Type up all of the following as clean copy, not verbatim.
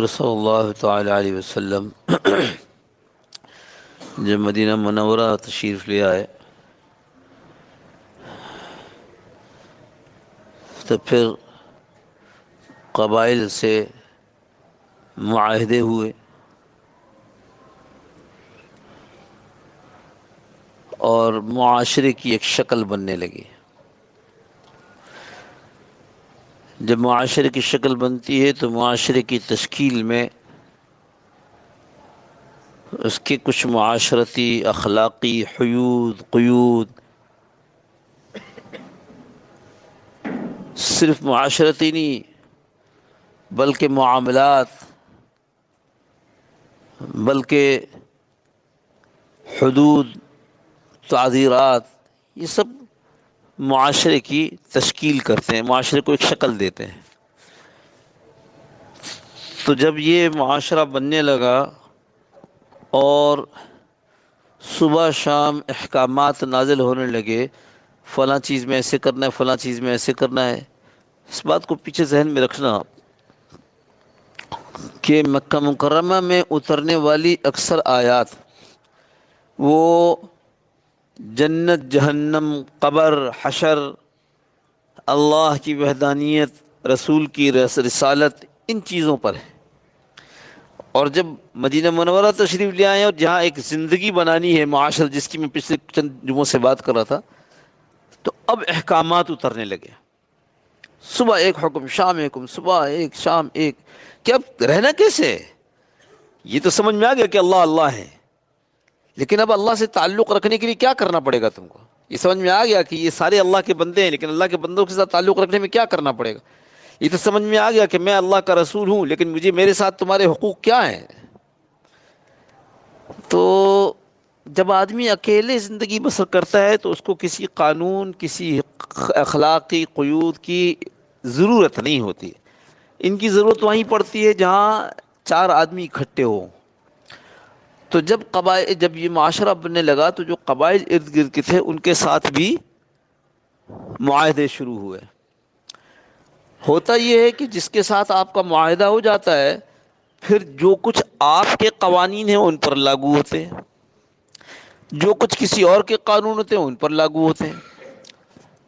حضور صلی اللہ تعالی علیہ وسلم جب مدینہ منورہ تشریف لے آئے تو پھر قبائل سے معاہدے ہوئے اور معاشرے کی ایک شکل بننے لگی۔ جب معاشرے کی شکل بنتی ہے تو معاشرے کی تشکیل میں اس کے کچھ معاشرتی اخلاقی حدود قیود، صرف معاشرتی نہیں بلکہ معاملات، بلکہ حدود، تعزیرات، یہ سب معاشرے کی تشکیل کرتے ہیں، معاشرے کو ایک شکل دیتے ہیں۔ تو جب یہ معاشرہ بننے لگا اور صبح شام احکامات نازل ہونے لگے، فلاں چیز میں ایسے کرنا ہے، فلاں چیز میں ایسے کرنا ہے، اس بات کو پیچھے ذہن میں رکھنا کہ مکہ مکرمہ میں اترنے والی اکثر آیات وہ جنت، جہنم، قبر، حشر، اللہ کی وحدانیت، رسول کی رسالت، ان چیزوں پر ہے۔ اور جب مدینہ منورہ تشریف لے آئے اور جہاں ایک زندگی بنانی ہے معاشر، جس کی میں پچھلے چند جمعوں سے بات کر رہا تھا، تو اب احکامات اترنے لگے۔ صبح ایک حکم، شام ایک حکم، صبح ایک شام ایک، کہ اب رہنا کیسے ہے؟ یہ تو سمجھ میں آ گیا کہ اللہ اللہ ہے، لیکن اب اللہ سے تعلق رکھنے کے لیے کیا کرنا پڑے گا تم کو؟ یہ سمجھ میں آ گیا کہ یہ سارے اللہ کے بندے ہیں، لیکن اللہ کے بندوں کے ساتھ تعلق رکھنے میں کیا کرنا پڑے گا؟ یہ تو سمجھ میں آ گیا کہ میں اللہ کا رسول ہوں، لیکن میرے ساتھ تمہارے حقوق کیا ہیں؟ تو جب آدمی اکیلے زندگی بسر کرتا ہے تو اس کو کسی قانون، کسی اخلاقی قیود کی ضرورت نہیں ہوتی۔ ان کی ضرورت وہیں پڑتی ہے جہاں چار آدمی اکٹھے ہوں۔ تو جب یہ معاشرہ بننے لگا تو جو قبائل ارد گرد کے تھے ان کے ساتھ بھی معاہدے شروع ہوئے۔ ہوتا یہ ہے کہ جس کے ساتھ آپ کا معاہدہ ہو جاتا ہے، پھر جو کچھ آپ کے قوانین ہیں ان پر لاگو ہوتے ہیں، جو کچھ کسی اور کے قانون ہوتے ہیں ان پر لاگو ہوتے ہیں۔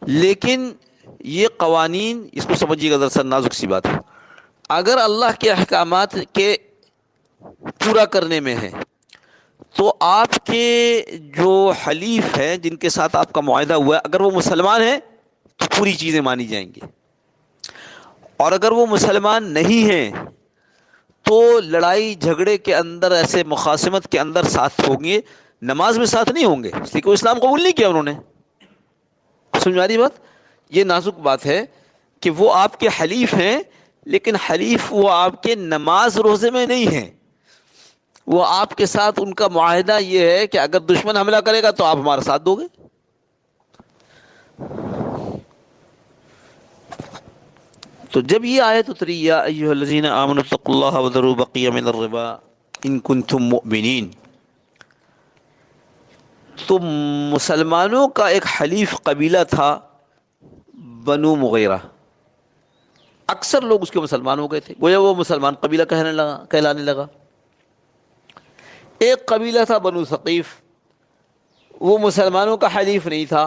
لیکن یہ قوانین، اس کو سمجھیے گا، دراصل نازک سی بات ہے، اگر اللہ کے احکامات کے پورا کرنے میں ہے تو آپ کے جو حلیف ہیں، جن کے ساتھ آپ کا معاہدہ ہوا ہے، اگر وہ مسلمان ہیں تو پوری چیزیں مانی جائیں گی، اور اگر وہ مسلمان نہیں ہیں تو لڑائی جھگڑے کے اندر، ایسے مخاصمت کے اندر ساتھ ہوں گے، نماز میں ساتھ نہیں ہوں گے، اس لیے کہ وہ اسلام قبول نہیں کیا انہوں نے۔ سمجھ آ رہی بات؟ یہ نازک بات ہے کہ وہ آپ کے حلیف ہیں، لیکن حلیف وہ آپ کے نماز روزے میں نہیں ہیں۔ وہ آپ کے ساتھ ان کا معاہدہ یہ ہے کہ اگر دشمن حملہ کرے گا تو آپ ہمارا ساتھ دو گے۔ تو جب یہ آیت اتری، یا ایھا الذین آمنوا اتقوا اللہ وذروا بقیہ من الربا ان کنتم مؤمنین، تو مسلمانوں کا ایک حلیف قبیلہ تھا بنو مغیرہ، اکثر لوگ اس کے مسلمان ہو گئے تھے، گویا وہ مسلمان قبیلہ کہلانے لگا۔ ایک قبیلہ تھا بنو ثقیف، وہ مسلمانوں کا حلیف نہیں تھا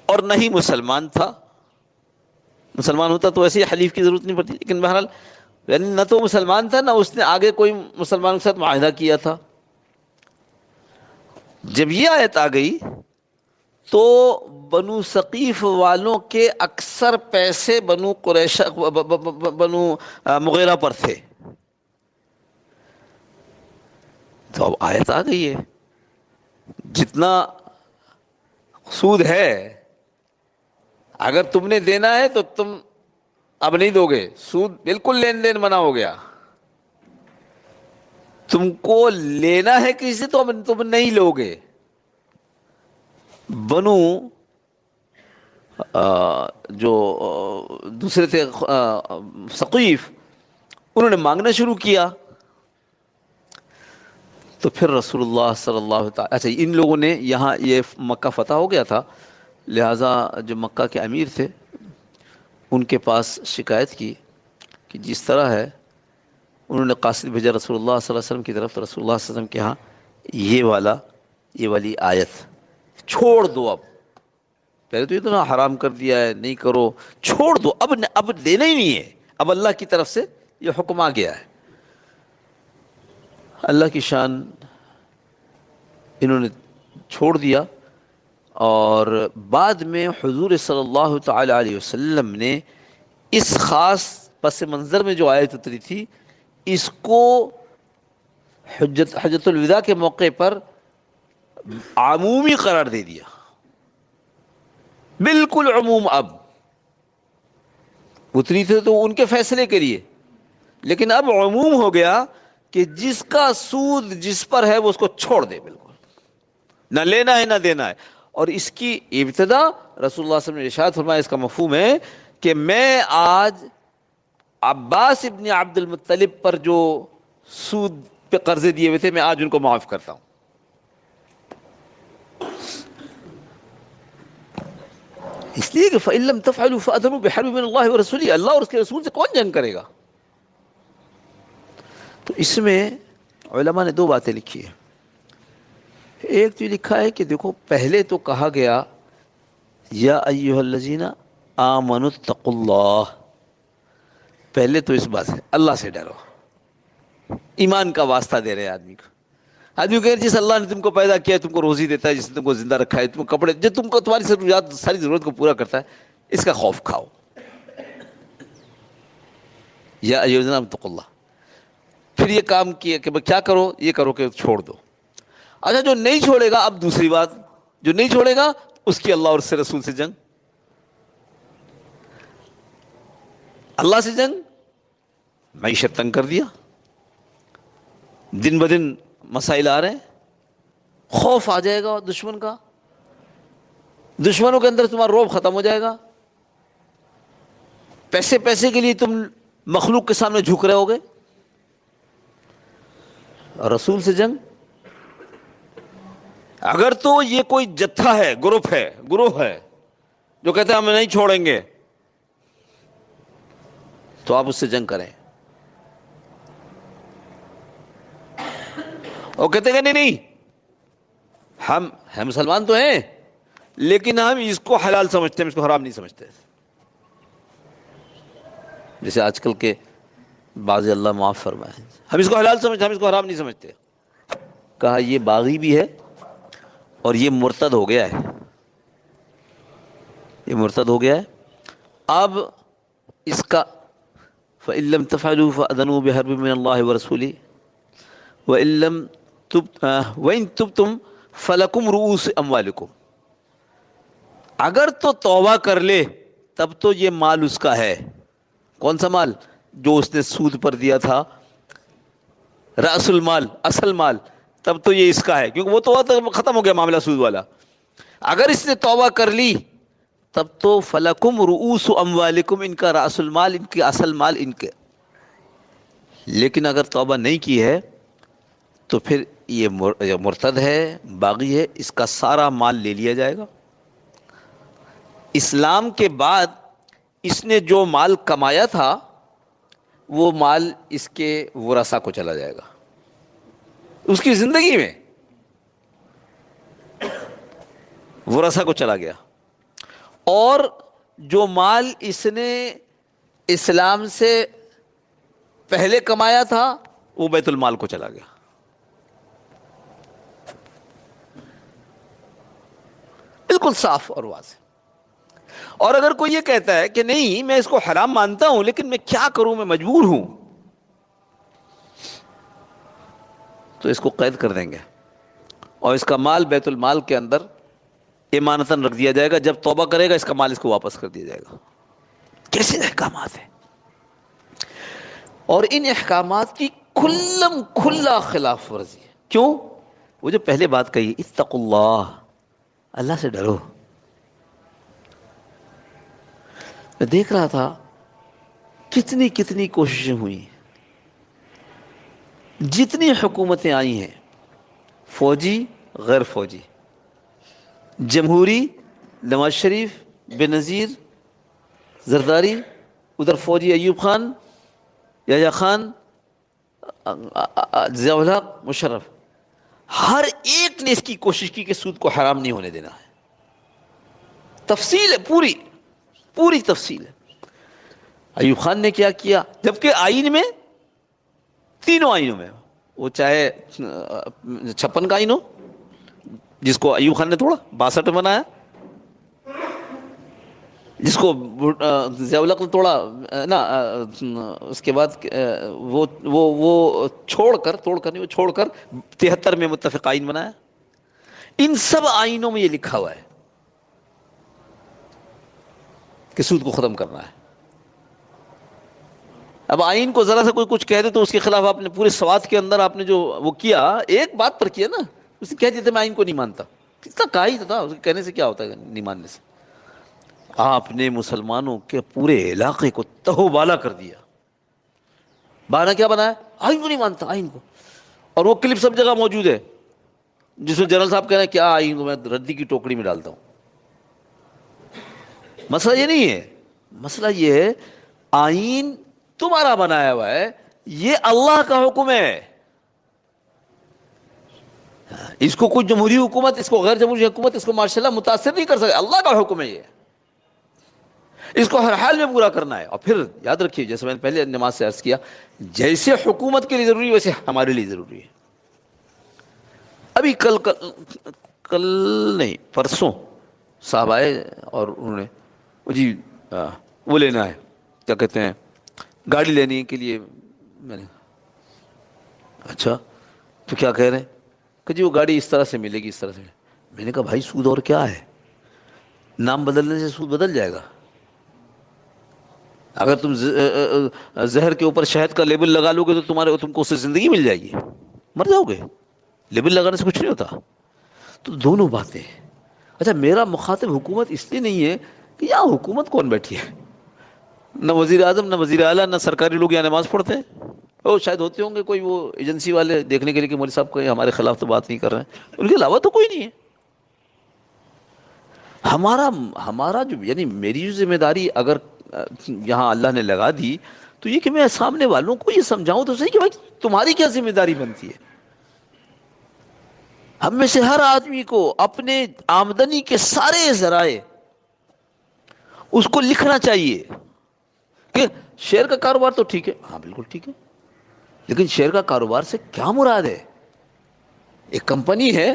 اور نہ ہی مسلمان تھا۔ مسلمان ہوتا تو ایسے حلیف کی ضرورت نہیں پڑتی، لیکن بہرحال یعنی نہ تو مسلمان تھا، نہ اس نے آگے کوئی مسلمانوں کے ساتھ معاہدہ کیا تھا۔ جب یہ آیت آ گئی تو بنو ثقیف والوں کے اکثر پیسے بنو قریشہ، بنو مغیرہ پر تھے۔ تو اب آیت آ گئی ہے، جتنا سود ہے اگر تم نے دینا ہے تو تم اب نہیں دو گے، سود بالکل لین دین منع ہو گیا۔ تم کو لینا ہے کسی سے تو اب تم نہیں لو گے۔ بنو جو دوسرے تھے ثقیف، انہوں نے مانگنا شروع کیا۔ تو پھر رسول اللہ صلی اللہ تعالی، اچھا ان لوگوں نے یہاں، یہ مکہ فتح ہو گیا تھا، لہٰذا جو مکہ کے امیر تھے ان کے پاس شکایت کی کہ جس طرح ہے انہوں نے قاصد بھیجا رسول اللہ صلی اللہ علیہ وسلم کی طرف، تو رسول اللہ صلی اللہ علیہ وسلم کے ہاں یہ والی آیت چھوڑ دو، اب پہلے تو اتنا حرام کر دیا ہے، نہیں کرو، چھوڑ دو، اب دینا ہی نہیں ہے، اب اللہ کی طرف سے یہ حکم آ گیا ہے۔ اللہ کی شان انہوں نے چھوڑ دیا، اور بعد میں حضور صلی اللہ تعالی علیہ وسلم نے اس خاص پس منظر میں جو آیت اتری تھی، اس کو حجت الوداع کے موقع پر عمومی قرار دے دیا، بالکل عموم۔ اب اتری تھی تو ان کے فیصلے کے لیے، لیکن اب عموم ہو گیا کہ جس کا سود جس پر ہے وہ اس کو چھوڑ دے، بالکل نہ لینا ہے نہ دینا ہے۔ اور اس کی ابتدا رسول اللہ صلی اللہ علیہ وسلم نے ارشاد فرمایا، اس کا مفہوم ہے کہ میں آج عباس ابن عبد المطلب پر جو سود پہ قرضے دیے ہوئے تھے، میں آج ان کو معاف کرتا ہوں۔ اس لیے کہ فَإِن لَّمْ تَفْعَلُوا فَأْذَنُوا بِحَرْبٍ مِّنَ اللَّهِ وَرَسُولِهِ، اللہ اور اس کے رسول سے کون جنگ کرے گا؟ تو اس میں علماء نے دو باتیں لکھی ہیں۔ ایک تو لکھا ہے کہ دیکھو، پہلے تو کہا گیا یا ایھا الذین آمنوا اتقوا اللہ، پہلے تو اس بات سے اللہ سے ڈرو، ایمان کا واسطہ دے رہے آدمی کو۔ آدمی کہ جس اللہ نے تم کو پیدا کیا ہے، تم کو روزی دیتا ہے، جس نے تم کو زندہ رکھا ہے، تم کو کپڑے، جو تم کو تمہاری ضروریات، ساری ضرورت کو پورا کرتا ہے، اس کا خوف کھاؤ۔ یا ایھا الذین آمنوا اتقوا اللہ، پھر یہ کام کیا کہ کیا کرو، یہ کرو کہ چھوڑ دو۔ اچھا، جو نہیں چھوڑے گا، اب دوسری بات، جو نہیں چھوڑے گا اس کی اللہ اور اس سے رسول سے جنگ۔ اللہ سے جنگ، معیشت تنگ کر دیا، دن بدن مسائل آ رہے ہیں، خوف آ جائے گا دشمن کا، دشمنوں کے اندر تمہارا رعب ختم ہو جائے گا، پیسے کے لیے تم مخلوق کے سامنے جھک رہے ہوگے، اور رسول سے جنگ۔ اگر تو یہ کوئی جتھا ہے، گروہ ہے جو کہتے ہیں ہم نہیں چھوڑیں گے، تو آپ اس سے جنگ کریں۔ اور کہتے ہیں کہ نہیں، ہم مسلمان تو ہیں لیکن ہم اس کو حلال سمجھتے ہیں، اس کو حرام نہیں سمجھتے۔ جیسے آج کل کے بعض، اللہ معاف فرمائے، ہم اس کو حلال سمجھتے، ہم اس کو حرام نہیں سمجھتے۔ کہا یہ باغی بھی ہے اور یہ مرتد ہو گیا ہے، یہ مرتد ہو گیا ہے۔ اب اس کا فَإِن لَّمْ تَفْعَلُوا فَأْذَنُوا بِحَرْبٍ مِّنَ اللَّهِ وَرَسُولِهِ وَإِن تُبْتُمْ فَلَكُمْ رُءُوسُ أَمْوَالِكُمْ، اگر تو توبہ کر لے تب تو یہ مال اس کا ہے۔ کون سا مال؟ جو اس نے سود پر دیا تھا، رأس المال، اصل مال، تب تو یہ اس کا ہے، کیونکہ وہ تو ختم ہو گیا معاملہ سود والا۔ اگر اس نے توبہ کر لی تب تو فلکم رؤوس اموالکم، ان کا رأس المال، ان کے اصل مال ان کے۔ لیکن اگر توبہ نہیں کی ہے تو پھر یہ مرتد ہے، باغی ہے، اس کا سارا مال لے لیا جائے گا۔ اسلام کے بعد اس نے جو مال کمایا تھا وہ مال اس کے ورثاء کو چلا جائے گا، اس کی زندگی میں ورثاء کو چلا گیا۔ اور جو مال اس نے اسلام سے پہلے کمایا تھا وہ بیت المال کو چلا گیا۔ بالکل صاف اور واضح۔ اور اگر کوئی یہ کہتا ہے کہ نہیں میں اس کو حرام مانتا ہوں لیکن میں کیا کروں، میں مجبور ہوں، تو اس کو قید کر دیں گے اور اس کا مال بیت المال کے اندر امانتاً رکھ دیا جائے گا۔ جب توبہ کرے گا اس کا مال اس کو واپس کر دیا جائے گا۔ کیسے احکامات ہیں! اور ان احکامات کی کھلا خلاف ورزی ہے۔ کیوں؟ وہ جو پہلے بات کہی، اتقوا اللہ، اللہ سے ڈرو۔ میں دیکھ رہا تھا کتنی کوششیں ہوئی، جتنی حکومتیں آئی ہیں، فوجی، غیر فوجی، جمہوری، نواز شریف، بے نظیر، زرداری، ادھر فوجی ایوب خان، یا خان، ضیاء الحق، مشرف، ہر ایک نے اس کی کوشش کی کہ سود کو حرام نہیں ہونے دینا ہے. تفصیل ہے، پوری پوری تفصیل ہے. ایوب خان نے کیا کیا، جبکہ آئین میں، تینوں آئینوں میں، وہ چاہے 56 کا آئین ہو جس کو ایوب خان نے توڑا، 62 میں بنایا جس کو ضیاء الحق نے توڑا نا، اس کے بعد وہ توڑ کر نہیں، وہ چھوڑ کر 73 میں متفق آئین بنایا. ان سب آئینوں میں یہ لکھا ہوا ہے کہ سود کو ختم کرنا ہے. اب آئین کو ذرا سا کوئی کچھ کہہ دے تو اس کے خلاف آپ نے پورے سوات کے اندر آپ نے جو وہ کیا، ایک بات پر کیا نا، اسے کہہ دیتے میں آئین کو نہیں مانتا، کس کا کہا ہی تھا، اس کے کہنے سے کیا ہوتا ہے نہیں ماننے سے. آپ نے مسلمانوں کے پورے علاقے کو تہو بالا کر دیا. بانا کیا بنایا؟ آئین کو نہیں مانتا، آئین کو. اور وہ کلپ سب جگہ موجود ہے جس میں جنرل صاحب کہہ رہے ہیں کیا آئین کو میں ردی کی ٹوکری میں ڈالتا ہوں. مسئلہ یہ نہیں ہے، مسئلہ یہ ہے آئین تمہارا بنایا ہوا ہے، یہ اللہ کا حکم ہے. اس کو کوئی جمہوری حکومت، اس کو غیر جمہوری حکومت، اس کو ماشاء اللہ متاثر نہیں کر سکے. اللہ کا حکم ہے یہ، اس کو ہر حال میں پورا کرنا ہے. اور پھر یاد رکھیے، جیسے میں نے پہلے نماز سے عرض کیا، جیسے حکومت کے لیے ضروری ہے ویسے ہمارے لیے ضروری ہے. ابھی کل نہیں پرسوں صاحب آئے اور انہوں نے جی وہ لینا ہے، کیا کہتے ہیں، گاڑی لینے کے لیے. میں نے اچھا تو کیا کہہ رہے ہیں کہ جی وہ گاڑی اس طرح سے ملے گی، اس طرح سے. میں نے کہا بھائی سود اور کیا ہے، نام بدلنے سے سود بدل جائے گا. اگر تم زہر کے اوپر شہد کا لیبل لگا لو گے تو تم کو اس سے زندگی مل جائے گی، مر جاؤ گے. لیبل لگانے سے کچھ نہیں ہوتا. تو دونوں باتیں ہیں. اچھا میرا مخاطب حکومت اس لیے نہیں ہے کہ یہاں حکومت کون بیٹھی ہے، نہ وزیر اعظم، نہ وزیر اعلیٰ، نہ سرکاری لوگ یہاں نماز پڑھتے ہیں. وہ شاید ہوتے ہوں گے کوئی وہ ایجنسی والے دیکھنے کے لیے کہ مولوی صاحب کوئی ہمارے خلاف تو بات نہیں کر رہے ہیں، ان کے علاوہ تو کوئی نہیں ہے. ہمارا جو یعنی میری جو ذمہ داری اگر یہاں اللہ نے لگا دی تو یہ کہ میں سامنے والوں کو یہ سمجھاؤں تو صحیح کہ بھائی تمہاری کیا ذمہ داری بنتی ہے. ہم میں سے ہر آدمی کو اپنے آمدنی کے سارے ذرائع اس کو لکھنا چاہیے کہ شیئر کا کاروبار تو ٹھیک ہے، ہاں بالکل ٹھیک ہے، لیکن شیئر کا کاروبار سے کیا مراد ہے؟ ایک کمپنی ہے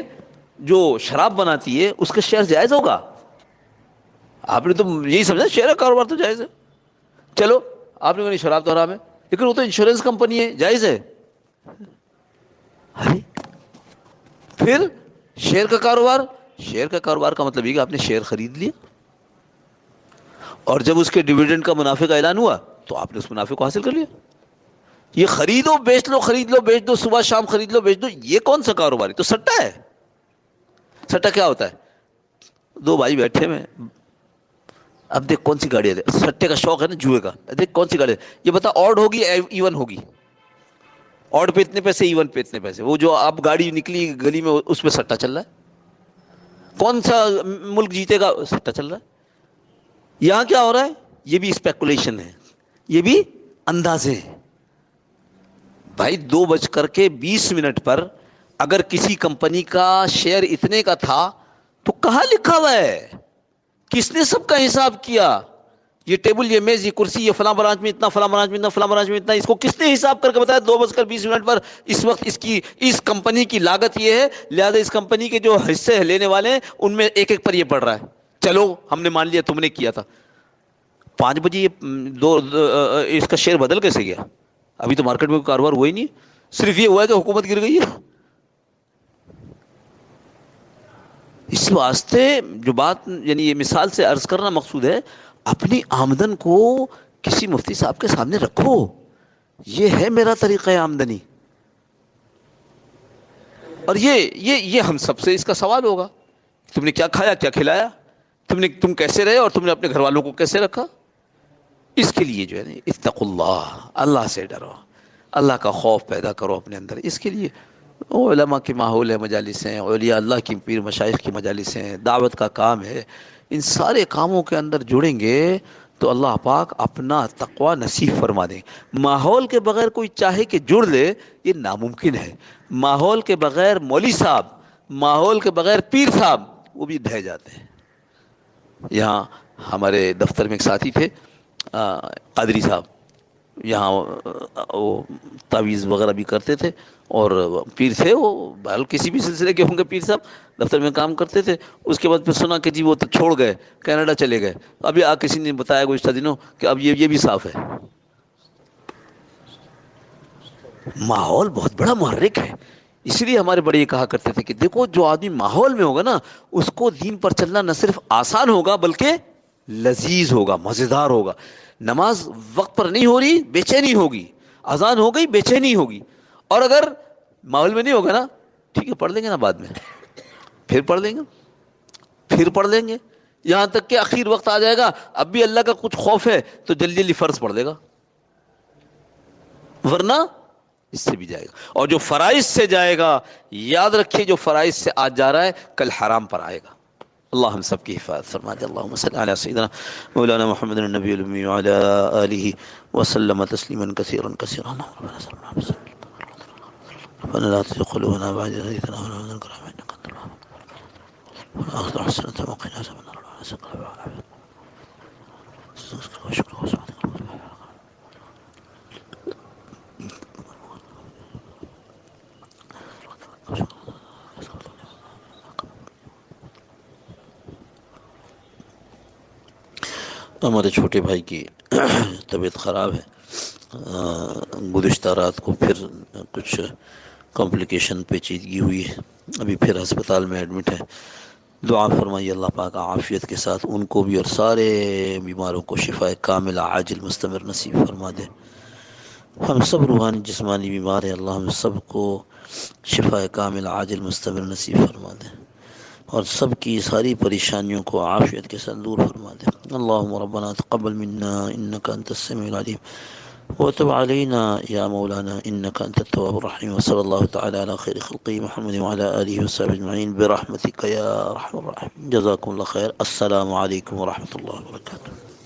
جو شراب بناتی ہے، اس کا شیئر جائز ہوگا؟ آپ نے تو یہی سمجھا شیئر کا کاروبار تو جائز ہے. چلو آپ نے کہا شراب تو حرام ہے، لیکن وہ تو انشورنس کمپنی ہے، جائز ہے. پھر شیئر کا کاروبار، شیئر کا کاروبار کا مطلب یہ کہ آپ نے شیئر خرید لیا اور جب اس کے ڈویڈنڈ کا منافع کا اعلان ہوا تو آپ نے اس منافع کو حاصل کر لیا. یہ خریدو بیچ لو، خرید لو بیچ دو، صبح شام خرید لو بیچ دو، یہ کون سا کاروبار ہے؟ تو سٹا ہے. سٹا کیا ہوتا ہے؟ دو بھائی بیٹھے ہوئے، اب دیکھ کون سی گاڑی ہے، سٹے کا شوق ہے نا، جوئے کا، دیکھ کون سی گاڑی ہے، یہ بتا آڈ ہوگی ایون ہوگی؟ آڈ پہ اتنے پیسے، ایون پہ اتنے پیسے. وہ جو اب گاڑی نکلی گلی میں اس پہ سٹا چل رہا ہے. کون سا ملک جیتے گا؟ سٹا چل رہا ہے. یہاں کیا ہو رہا ہے؟ یہ بھی اسپیکولیشن ہے، یہ بھی اندازے ہیں. بھائی 2:20 پر اگر کسی کمپنی کا شیئر اتنے کا تھا تو کہاں لکھا ہوا ہے؟ کس نے سب کا حساب کیا؟ یہ ٹیبل، یہ میز، یہ کرسی، یہ فلاں برانچ میں اتنا، فلاں برانچ میں اتنا، فلاں برانچ میں اتنا، اس کو کس نے حساب کر کے بتایا 2:20 پر اس وقت اس کمپنی کی لاگت یہ ہے، لہذا اس کمپنی کے جو حصے لینے والے ہیں ان میں ایک ایک پر یہ پڑ رہا ہے. چلو ہم نے مان لیا تم نے کیا تھا. 5 بجے یہ اس کا شیئر بدل کیسے گیا؟ ابھی تو مارکیٹ میں کوئی کاروبار ہوا ہی نہیں، صرف یہ ہوا ہے کہ حکومت گر گئی ہے. اس واسطے جو بات یعنی یہ مثال سے عرض کرنا مقصود ہے، اپنی آمدن کو کسی مفتی صاحب کے سامنے رکھو، یہ ہے میرا طریقہ آمدنی. اور یہ ہم سب سے اس کا سوال ہوگا، تم نے کیا کھایا، کیا کھلایا، تم کیسے رہے اور تم نے اپنے گھر والوں کو کیسے رکھا. اس کے لیے جو ہے نا اتقوا اللہ، اللہ سے ڈرو، اللہ کا خوف پیدا کرو اپنے اندر. اس کے لیے علماء کے ماحول ہے، مجالس ہیں، اولیاء اللہ کی پیر مشائخ کی مجالس ہیں، دعوت کا کام ہے. ان سارے کاموں کے اندر جڑیں گے تو اللہ پاک اپنا تقوی نصیب فرما دیں۔ ماحول کے بغیر کوئی چاہے کہ جڑ لے، یہ ناممکن ہے۔ ماحول کے بغیر مولوی صاحب، ماحول کے بغیر پیر صاحب، وہ بھی ڈھہ جاتے ہیں۔ یہاں ہمارے دفتر میں ایک ساتھی تھے، قادری صاحب، یہاں وہ تعویذ وغیرہ بھی کرتے تھے، اور پیر تھے وہ، بہرحال کسی بھی سلسلے کے ہوں گے پیر صاحب، دفتر میں کام کرتے تھے۔ اس کے بعد پھر سنا کہ جی وہ تو چھوڑ گئے، کینیڈا چلے گئے۔ ابھی کسی نے بتایا گزشتہ دنوں کہ اب یہ بھی صاف ہے۔ ماحول بہت بڑا محرک ہے۔ اس لیے ہمارے بڑے یہ کہا کرتے تھے کہ دیکھو جو آدمی ماحول میں ہوگا نا، اس کو دین پر چلنا نہ صرف آسان ہوگا بلکہ لذیذ ہوگا، مزیدار ہوگا۔ نماز وقت پر نہیں ہو رہی، بے چینی ہوگی، اذان ہو گئی، بے چینی ہوگی۔ اور اگر ماحول میں نہیں ہوگا نا، ٹھیک ہے پڑھ لیں گے نا بعد میں، پھر پڑھ لیں گے، پھر پڑھ لیں گے، یہاں تک کہ آخر وقت آ جائے گا، اب بھی اللہ کا کچھ خوف ہے تو جلدی جلدی فرض پڑھ لے گا، ورنہ اس سے بھی جائے گا۔ اور جو فرائض سے جائے گا، یاد رکھیے جو فرائض سے آج جا رہا ہے کل حرام پر آئے گا۔ اللہ ہم سب کی حفاظت فرما دے۔ اللہم صلی علی سیدنا مولانا محمد النبی الامی وعلی آلہ وسلم تسلیما کثیرا کثیرا۔ ربنا لا تزغ قلوبنا بعد إذ هديتنا وهب لنا من لدنك رحمة إنك أنت الوهاب وآخر حسنة وقنا عذاب النار ہمارے چھوٹے بھائی کی طبیعت خراب ہے، گزشتہ رات کو پھر کچھ کمپلیکیشن پیچیدگی ہوئی ہے، ابھی پھر ہسپتال میں ایڈمٹ ہے۔ دعا فرمائیے اللہ پاک عافیت کے ساتھ ان کو بھی اور سارے بیماروں کو شفاء کامل عاجل مستمر نصیب فرما دے۔ ہم سب روحانی جسمانی بیمار ہیں، اللہ ہم سب کو شفاء کامل عاجل مستمر نصیب فرما دے، اور سب کی ساری پریشانیوں کو عافیت کے ساتھ دور فرما دے۔ اللہم ربنا تقبل منا انک انت السمیع العلیم وتب علینا یا مولانا انک انت التواب الرحیم، وصلی اللہ تعالی علی خیر خلقہ محمد وعلی آلہ وصحبہ اجمعین برحمتک یا ارحم الراحمین۔ جزاکم اللہ خیر۔ السلام علیکم ورحمۃ اللہ وبرکاتہ۔